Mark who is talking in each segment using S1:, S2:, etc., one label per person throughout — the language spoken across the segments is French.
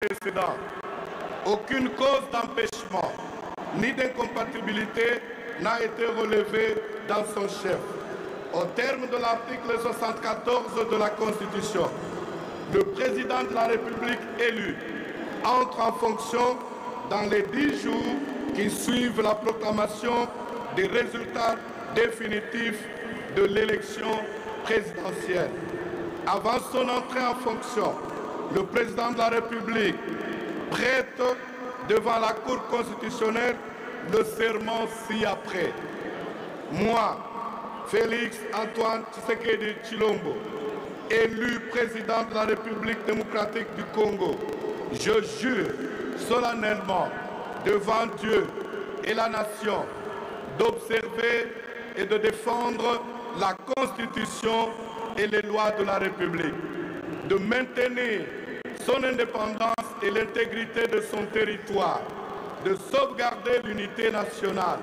S1: précédents. Aucune cause d'empêchement ni d'incompatibilité n'a été relevée dans son chef. Au terme de l'article 74 de la Constitution, le président de la République élu entre en fonction dans les 10 jours qui suivent la proclamation des résultats définitifs de l'élection présidentielle. Avant son entrée en fonction, le président de la République prête devant la Cour constitutionnelle le serment ci-après. Moi, Félix Antoine Tshisekedi Tshilombo, élu président de la République démocratique du Congo, je jure solennellement devant Dieu et la nation d'observer et de défendre la Constitution et les lois de la République, de maintenir son indépendance et l'intégrité de son territoire, de sauvegarder l'unité nationale,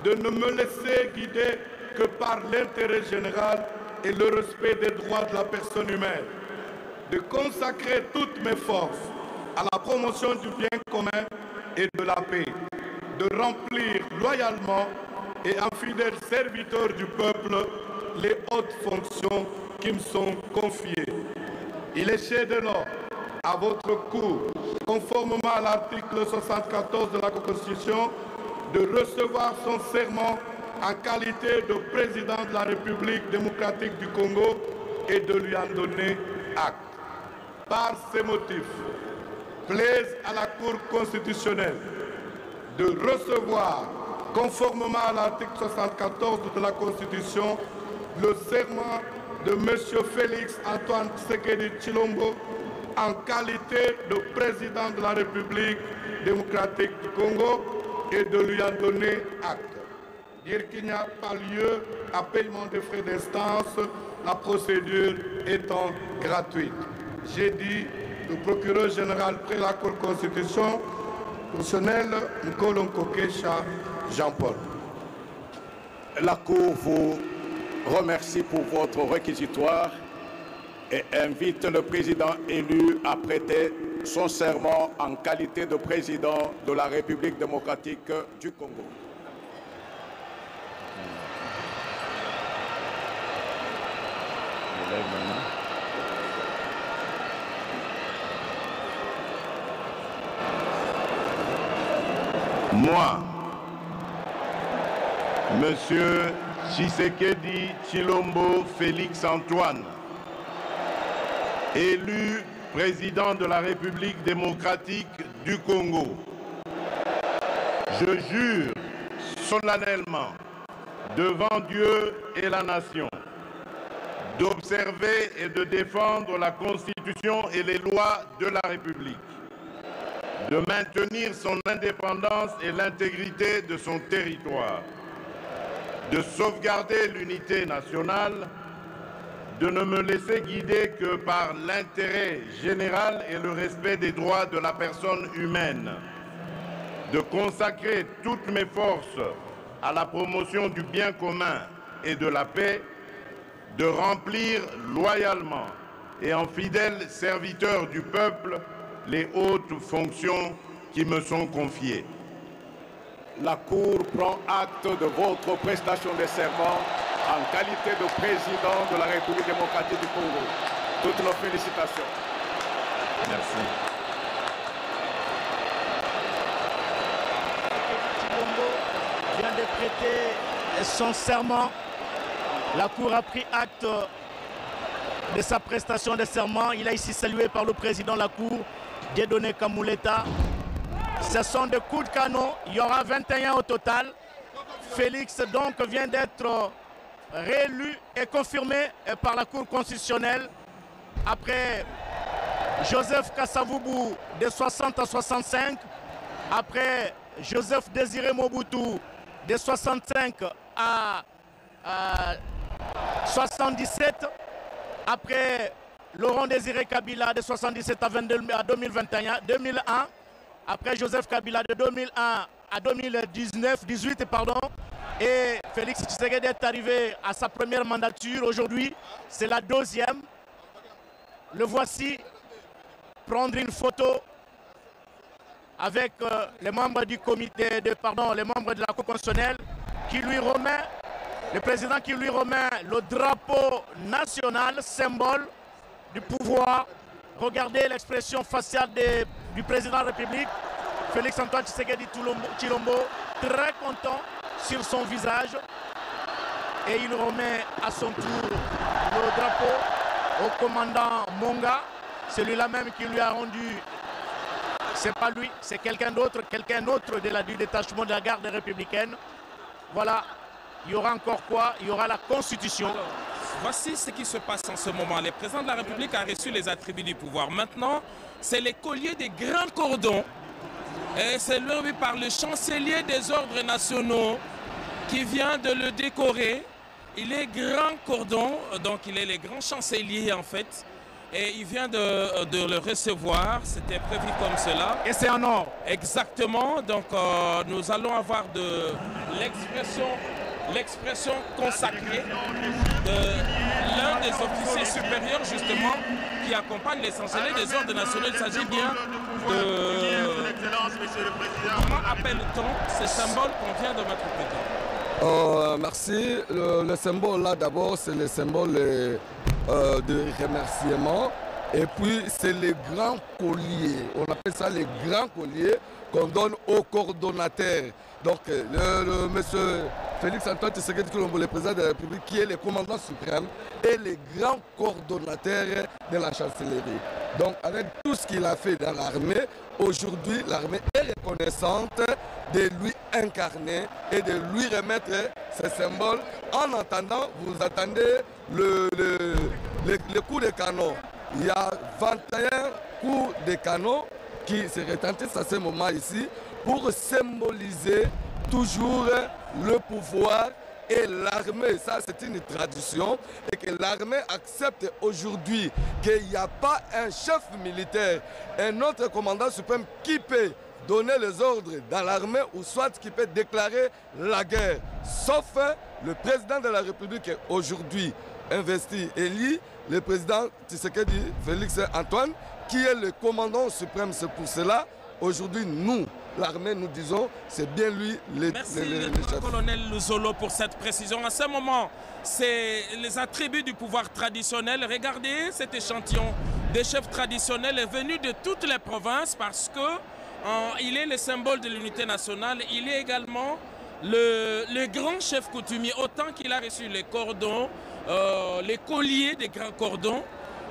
S1: de ne me laisser guider que par l'intérêt général et le respect des droits de la personne humaine, de consacrer toutes mes forces à la promotion du bien commun et de la paix, de remplir loyalement et en fidèle serviteur du peuple les hautes fonctions qui me sont confiées. Il est chez de l'ordre à votre cour, conformément à l'article 74 de la Constitution, de recevoir son serment en qualité de président de la République démocratique du Congo et de lui en donner acte. Par ces motifs, plaise à la Cour constitutionnelle de recevoir, conformément à l'article 74 de la Constitution, le serment de M. Félix Antoine Tshisekedi Tshilombo en qualité de président de la République démocratique du Congo et de lui en donner acte. Dire qu'il n'y a pas lieu à paiement des frais d'instance, la procédure étant gratuite. J'ai dit le procureur général près la Cour constitution, constitutionnel Nkolonko Kesha Jean-Paul.
S2: La Cour vous remercie pour votre réquisitoire et invite le président élu à prêter son serment en qualité de président de la République démocratique du Congo.
S3: Moi, Monsieur Tshisekedi Tshilombo Félix Antoine, élu président de la République démocratique du Congo, je jure solennellement devant Dieu et la nation d'observer et de défendre la Constitution et les lois de la République, de maintenir son indépendance et l'intégrité de son territoire, de sauvegarder l'unité nationale, de ne me laisser guider que par l'intérêt général et le respect des droits de la personne humaine, de consacrer toutes mes forces à la promotion du bien commun et de la paix, de remplir loyalement et en fidèle serviteur du peuple les hautes fonctions qui me sont confiées.
S2: La Cour prend acte de votre prestation de serment en qualité de président de la République démocratique du Congo. Toutes nos félicitations.
S3: Merci.
S4: Tshilombo vient de prêter son serment. La Cour a pris acte de sa prestation de serment. Il est ici salué par le président de la Cour, Dieudonné Kamuleta. Ce sont des coups de canon. Il y aura 21 au total. Félix donc vient d'être réélu et confirmé par la Cour constitutionnelle après Joseph Kasavubu de 60 à 65, après Joseph Désiré Mobutu de 65 à 77, après Laurent Désiré Kabila de 77 à 2001, après Joseph Kabila de 2001 à 2018, et Félix Tshisekedi est arrivé à sa première mandature. Aujourd'hui, c'est la deuxième. Le voici prendre une photo avec les membres du comité, les membres de la Cour constitutionnelle, qui lui remet, le président qui lui remet le drapeau national, symbole du pouvoir. Regardez l'expression faciale du président de la République, Félix Antoine Tshisekedi Tshilombo, très content sur son visage. Et il remet à son tour le drapeau au commandant Monga, celui-là même qui lui a rendu, c'est pas lui, c'est quelqu'un d'autre du détachement de la garde républicaine. Voilà, il y aura encore quoi? Il y aura la Constitution.
S5: Alors, voici ce qui se passe en ce moment. Le président de la République a reçu les attributs du pouvoir. Maintenant, c'est les colliers des grands cordons. Et c'est levé par le chancelier des ordres nationaux qui vient de le décorer. Il est grand cordon, donc il est le grand chancelier en fait. Et il vient de le recevoir, c'était prévu comme cela.
S4: Et c'est en or.
S5: Exactement, donc nous allons avoir de l'expression consacrée de l'un des officiers supérieurs justement qui accompagne les chanceliers des ordres nationaux. Il s'agit bien de... Comment appelle-t-on ces symboles qu'on vient de mettre au président?
S6: Merci. Le symbole là d'abord c'est le symbole de remerciement et puis c'est les grands colliers. On appelle ça les grands colliers qu'on donne aux coordonnateurs. Donc le monsieur Félix Antoine Tshisekedi Tshilombo, le président de la République, qui est le commandant suprême et les grands coordonnateurs de la chancellerie. Donc avec tout ce qu'il a fait dans l'armée, aujourd'hui l'armée est reconnaissante de lui incarner et de lui remettre ces symboles. En attendant, vous attendez le coup de canon. Il y a 21 coups de canon qui se retentissent à ce moment ici pour symboliser toujours le pouvoir et l'armée. Ça, c'est une tradition et que l'armée accepte aujourd'hui qu'il n'y a pas un chef militaire, un autre commandant suprême qui peut donner les ordres dans l'armée ou soit qui peut déclarer la guerre. Sauf le président de la République aujourd'hui investi, élu, le président Tshisekedi Félix Antoine, qui est le commandant suprême. C'est pour cela, aujourd'hui, nous, l'armée, nous disons, c'est bien lui le chef.
S5: Merci, colonel Luzolo, pour cette précision. À ce moment, c'est les attributs du pouvoir traditionnel. Regardez cet échantillon des chefs traditionnels est venu de toutes les provinces parce que il est le symbole de l'unité nationale. Il est également le grand chef coutumier, autant qu'il a reçu les cordons, les colliers des grands cordons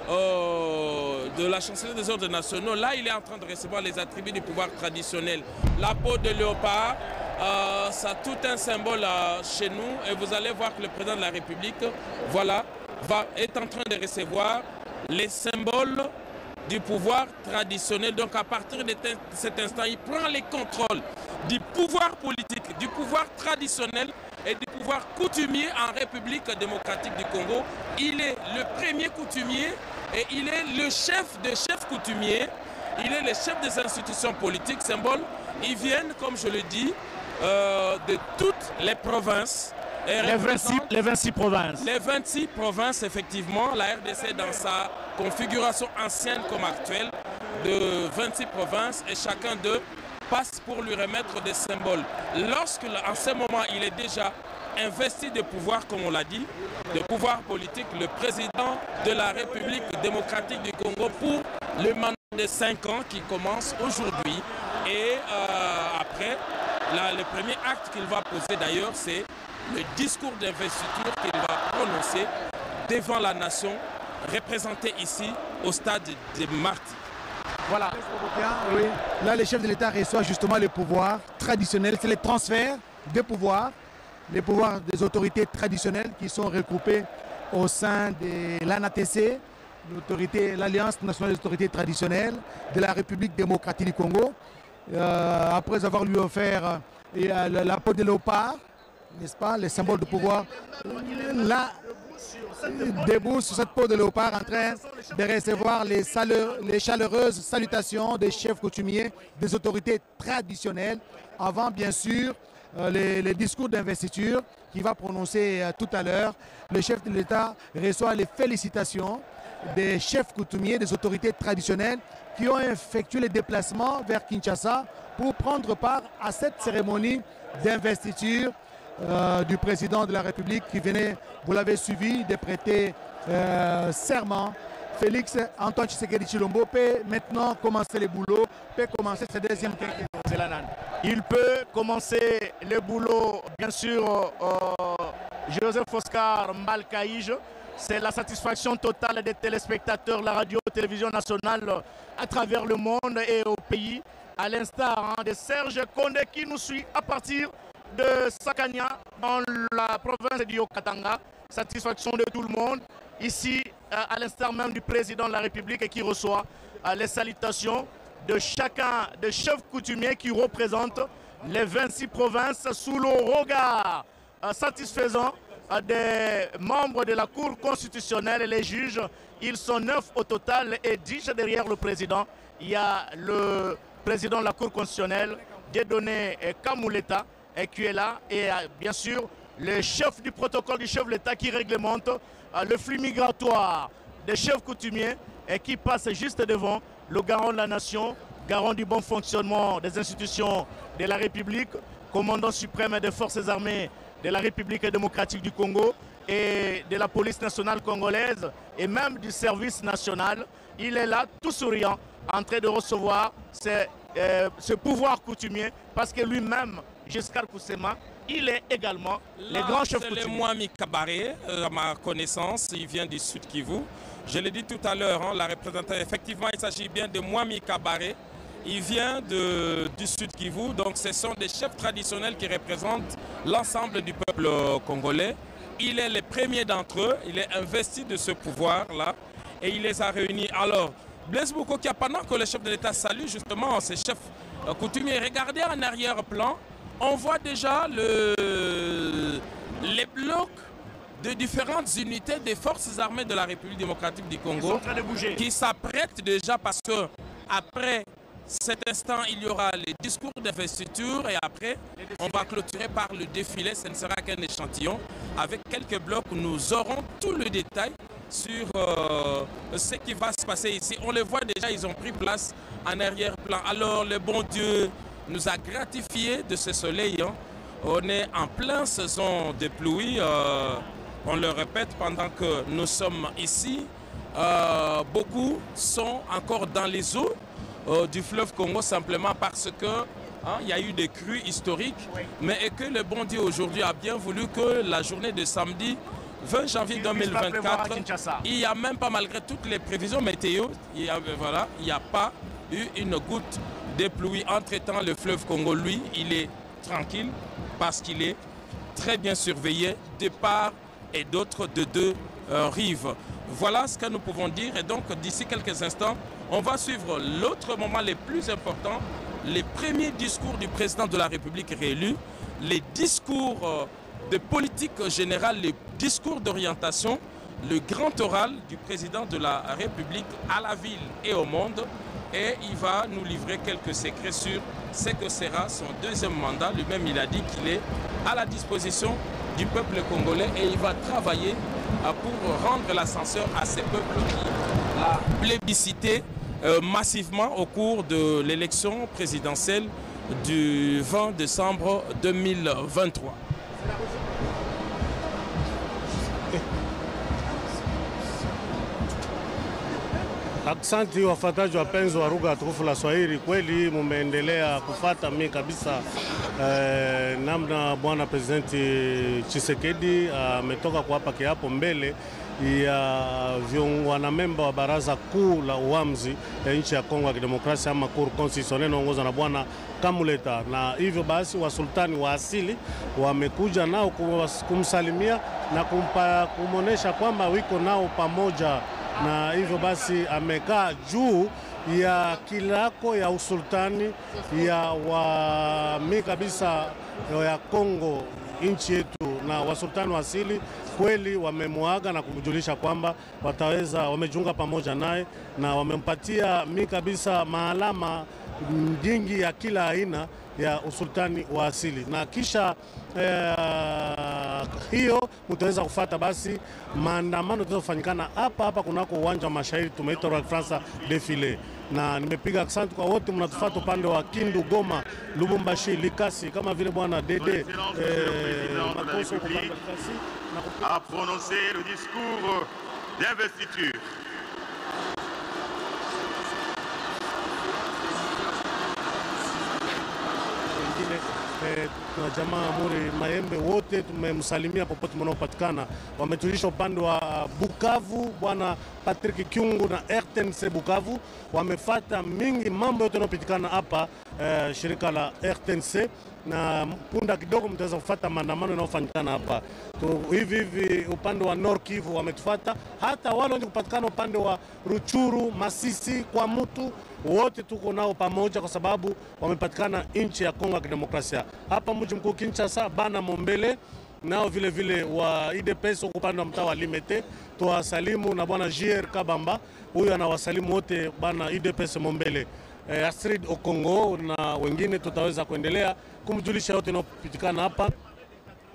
S5: de la chancellerie des ordres nationaux. Là, il est en train de recevoir les attributs du pouvoir traditionnel. La peau de léopard, ça a tout un symbole chez nous. Et vous allez voir que le président de la République, voilà, est en train de recevoir les symboles du pouvoir traditionnel. Donc à partir de cet instant, il prend les contrôles du pouvoir politique, du pouvoir traditionnel et du pouvoir coutumier en République démocratique du Congo. Il est le premier coutumier et il est le chef des chefs coutumiers. Il est le chef des institutions politiques, symboles. Ils viennent, comme je le dis, de toutes les provinces.
S4: Les 26 provinces.
S5: Les 26 provinces, effectivement. La RDC, dans sa configuration ancienne comme actuelle, de 26 provinces, et chacun d'eux passe pour lui remettre des symboles. Lorsque, en ce moment, il est déjà investi de pouvoir, comme on l'a dit, de pouvoir politique, le président de la République démocratique du Congo pour le mandat de 5 ans qui commence aujourd'hui. Et après, le premier acte qu'il va poser d'ailleurs, c'est le discours d'investiture qu'il va prononcer devant la nation, représenté ici au stade de Marti.
S7: Voilà. Oui. Là, le chef de l'État reçoit justement le pouvoir traditionnel. C'est le transfert de pouvoir, les pouvoirs des autorités traditionnelles qui sont regroupées au sein de l'ANATC, l'Alliance nationale des autorités traditionnelles de la République démocratique du Congo. Après avoir lui offert la peau de léopard, n'est-ce pas, les symboles de pouvoir, là, debout sur cette peau de léopard, en train de recevoir les chaleureuses salutations des chefs coutumiers, des autorités traditionnelles, avant bien sûr les discours d'investiture qu'il va prononcer tout à l'heure. Le chef de l'État reçoit les félicitations des chefs coutumiers, des autorités traditionnelles qui ont effectué les déplacements vers Kinshasa pour prendre part à cette cérémonie d'investiture du président de la République qui venait, vous l'avez suivi, de prêter serment. Félix Antoine Tshisekedi Tshilombo peut maintenant commencer le boulot, peut commencer sa deuxième quinquennat.
S4: Il peut commencer le boulot, bien sûr, Joseph Oscar Mbalkaïj. C'est la satisfaction totale des téléspectateurs, la radio-télévision nationale à travers le monde et au pays, à l'instar de Serge Condé qui nous suit à partir de Sakania dans la province du Haut-Katanga. Satisfaction de tout le monde. Ici, à l'instar même du président de la République et qui reçoit les salutations de chacun des chefs coutumiers qui représentent les 26 provinces sous le regard satisfaisant des membres de la Cour constitutionnelle et les juges. Ils sont 9 au total et 10 derrière le président. Il y a le président de la Cour constitutionnelle, Dieudonné Kamouleta, qui est là, et bien sûr le chef du protocole du chef de l'État qui réglemente le flux migratoire des chefs coutumiers et qui passe juste devant le garant de la nation, garant du bon fonctionnement des institutions de la République, commandant suprême des forces armées de la République démocratique du Congo et de la police nationale congolaise et même du service national. Il est là tout souriant en train de recevoir ce pouvoir coutumier parce que lui-même, Giscard Koussema, il est également le grand chef coutumier.
S5: C'est le Mwami Kabaré, à ma connaissance, il vient du Sud Kivu. Je l'ai dit tout à l'heure, la représentante, effectivement, il s'agit bien de Mwami Kabaré. Il vient du Sud Kivu, donc ce sont des chefs traditionnels qui représentent l'ensemble du peuple congolais. Il est le premier d'entre eux, il est investi de ce pouvoir-là et il les a réunis. Alors, Blaise Bukokia, pendant que le chef de l'État salue justement ces chefs coutumiers, regardez en arrière-plan, on voit déjà les blocs de différentes unités des forces armées de la République démocratique du Congo qui s'apprêtent déjà parce que après cet instant, il y aura les discours d'investiture et après, on va clôturer par le défilé. Ce ne sera qu'un échantillon. Avec quelques blocs, nous aurons tout le détail sur ce qui va se passer ici. On les voit déjà, ils ont pris place en arrière-plan. Alors, le bon Dieu nous a gratifié de ce soleil. On est en pleine saison de pluie. On le répète pendant que nous sommes ici. Beaucoup sont encore dans les eaux du fleuve Congo simplement parce que il y a eu des crues historiques, mais et que le bon Dieu aujourd'hui a bien voulu que la journée de samedi 20 janvier 2024, il n'y a même pas, malgré toutes les prévisions météo, il n'y a pas eu une goutte de pluie. Entre-temps, le fleuve Congo, lui, il est tranquille parce qu'il est très bien surveillé de part et d'autre de deux rives. Voilà ce que nous pouvons dire et donc d'ici quelques instants, on va suivre l'autre moment le plus important, les premiers discours du président de la République réélu, les discours de politique générale, les discours d'orientation, le grand oral du président de la République à la ville et au monde. Et il va nous livrer quelques secrets sur ce que sera son deuxième mandat. Lui-même, il a dit qu'il est à la disposition du peuple congolais et il va travailler pour rendre l'ascenseur à ces peuples qui l'a plébiscité massivement au cours de l'élection présidentielle du 20 décembre 2023.
S8: Aksanti wafuataji wapenzi wa lugha tukufu la Swahili, kweli mumeendelea kufata mimi kabisa namna bwana Presidenti Tshisekedi ametoka kuapa kiapo mbele ya wanamemba wa baraza kuu la uamuzi ya nchi ya Kongo ya Kidemokrasia ama Cour constitutionnelle inaongozwa na bwana Kamuleta, na hivyo basi wasultani wa asili wamekuja nao kumsalimia na kumuonesha kwamba wiko nao pamoja, na hivyo basi amekaa juu ya kilako ya usultani ya wami kabisa ya Kongo nchi yetu, na wasultani wa asili kweli wamemuaga na kumjulisha kwamba wamejiunga pamoja naye na wamempatia mi kabisa maalama nyingi ya kila aina ya usultani wa asili. Na kisha hiyo mtaweza kufuata basi maandamano tutafanyikana hapa kunako uwanja wa Mashairi, tumeita Royal France Defile. Na nimepiga asante kwa wote mnatufuata upande wa Kindu, Goma, Lubumbashi, Likasi, kama vile bwana Dede Makoso
S3: a prononcé le discours d'investiture.
S8: Na jamaa Muri Maembe wote tumemsalimia popote mnaopatikana. Wametulisha upande wa Bukavu, bwana Patrick Kyungu na RTNC Bukavu wamefata mingi mambo yote yanayopitikana hapa shirika la RTNC, na punda kidogo mtaweza kufuata maandamano yanayofanyikana hapa. Hivi upande wa Nord Kivu wametufuata, hata wale wenye kupatikana upande wa Ruchuru, Masisi, kwa mtu wote tuko nao pamoja, kwa sababu wamepatikana nchi ya Kongo ya Kidemokrasia. Hapa mji mkuu Kinshasa, bana Mombele nao vile wa IDPS upande wa mtaa wa Limete tuwasalimu, na bwana JR Kabamba huyu anawasalimu wote bana IDPS Mombele. Astrid Okongo na wengine tutaweza kuendelea kumjulisha yote yanayopitikana hapa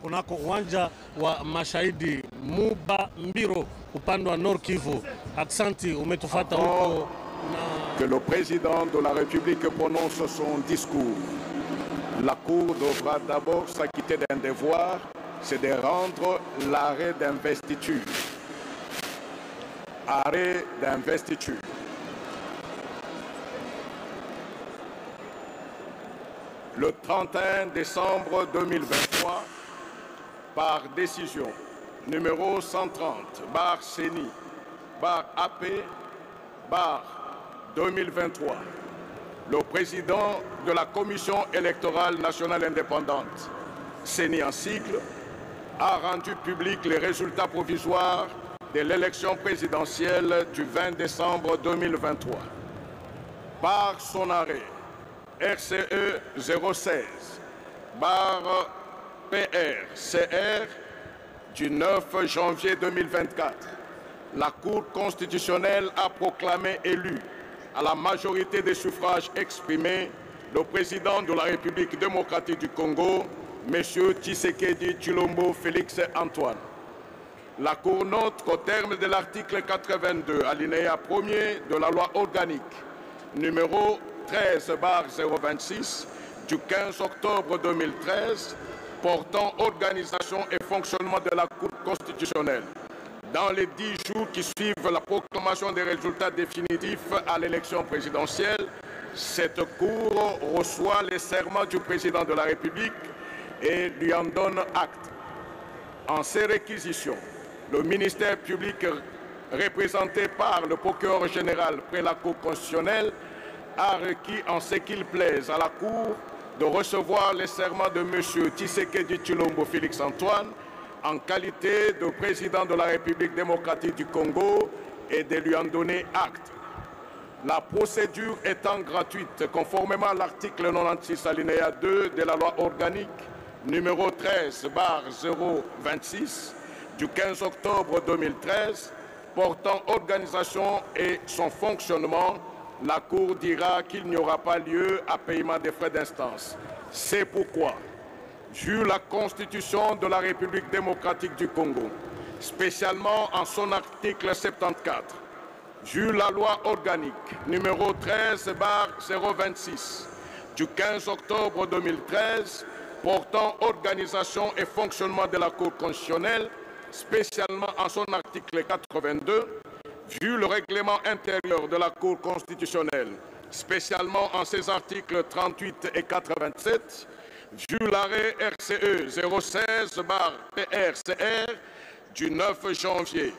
S8: kunako uwanja wa Mashahidi Muba Mbiro upande wa Nord Kivu. Aksanti umetufuata huko.
S2: Que le président de la République prononce son discours. La Cour devra d'abord s'acquitter d'un devoir, c'est de rendre l'arrêt d'investiture. Arrêt d'investiture. Le 31 décembre 2023, par décision numéro 130/CENI/AP/2023, le président de la Commission électorale nationale indépendante, CENI en sigle, a rendu public les résultats provisoires de l'élection présidentielle du 20 décembre 2023. Par son arrêt RCE 016/PRCR du 9 janvier 2024, la Cour constitutionnelle a proclamé élu à la majorité des suffrages exprimés le président de la République démocratique du Congo, M. Tshisekedi Tshilombo Félix Antoine. La Cour note qu'au terme de l'article 82, alinéa 1er de la loi organique numéro 13/026 du 15 octobre 2013 portant organisation et fonctionnement de la Cour constitutionnelle, dans les 10 jours qui suivent la proclamation des résultats définitifs à l'élection présidentielle, cette Cour reçoit les serments du président de la République et lui en donne acte. En ces réquisitions, le ministère public représenté par le procureur général près la Cour constitutionnelle a requis en ce qu'il plaise à la Cour de recevoir les serments de M. Tshisekedi Tshilombo Félix Antoine en qualité de président de la République démocratique du Congo et de lui en donner acte. La procédure étant gratuite, conformément à l'article 96 alinéa 2 de la loi organique numéro 13/026 du 15 octobre 2013 portant organisation et son fonctionnement, la Cour dira qu'il n'y aura pas lieu à paiement des frais d'instance. C'est pourquoi, vu la Constitution de la République démocratique du Congo, spécialement en son article 74, vu la loi organique numéro 13/026 du 15 octobre 2013 portant organisation et fonctionnement de la Cour constitutionnelle, spécialement en son article 82, vu le règlement intérieur de la Cour constitutionnelle, spécialement en ses articles 38 et 87, vu l'arrêt RCE 016/PRCR du 9 janvier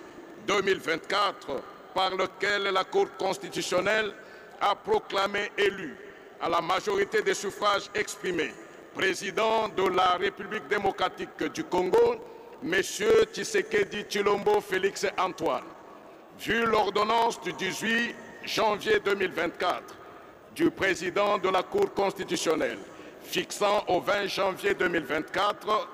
S2: 2024, par lequel la Cour constitutionnelle a proclamé élu à la majorité des suffrages exprimés président de la République démocratique du Congo, M. Tshisekedi Tshilombo Félix Antoine. Vu l'ordonnance du 18 janvier 2024 du président de la Cour constitutionnelle fixant au 20 janvier 2024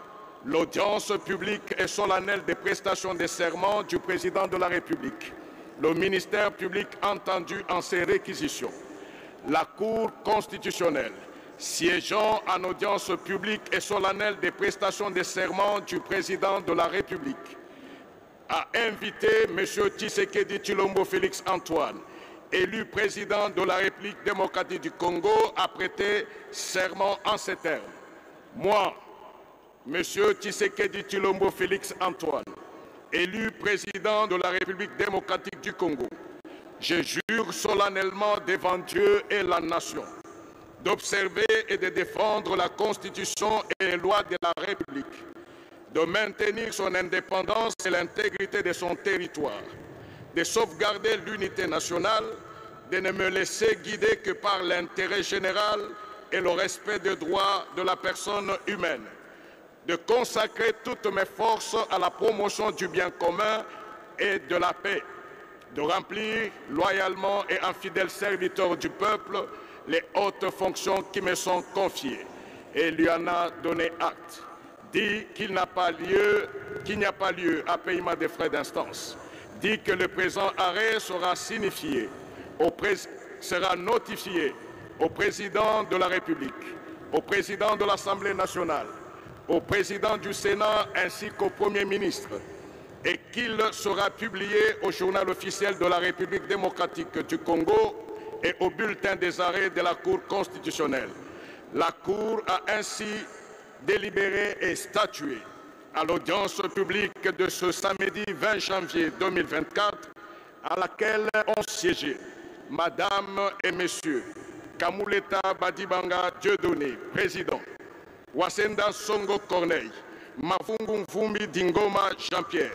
S2: l'audience publique et solennelle des prestations de serment du président de la République, le ministère public entendu en ces réquisitions, la Cour constitutionnelle siégeant en audience publique et solennelle des prestations de serment du président de la République, a invité M. Tshisekedi Tshilombo Félix Antoine, élu président de la République démocratique du Congo, à prêter serment en ces termes. Moi, M. Tshisekedi Tshilombo Félix Antoine, élu président de la République démocratique du Congo, je jure solennellement devant Dieu et la nation d'observer et de défendre la Constitution et les lois de la République, de maintenir son indépendance et l'intégrité de son territoire, de sauvegarder l'unité nationale, de ne me laisser guider que par l'intérêt général et le respect des droits de la personne humaine, de consacrer toutes mes forces à la promotion du bien commun et de la paix, de remplir loyalement et en fidèle serviteur du peuple les hautes fonctions qui me sont confiées. Et lui en a donné acte. Dit qu'il n'y a pas lieu à paiement des frais d'instance. Dit que le présent arrêt sera notifié au président de la République, au président de l'Assemblée nationale, au président du Sénat ainsi qu'au Premier ministre, et qu'il sera publié au journal officiel de la République démocratique du Congo et au bulletin des arrêts de la Cour constitutionnelle. La Cour a ainsi délibéré et statué à l'audience publique de ce samedi 20 janvier 2024, à laquelle ont siégé Madame et Messieurs Kamuleta Badibanga Dieudonné, président, Wasenda Songo Corneille, Mavungu Mvumbi Dingoma Jean-Pierre,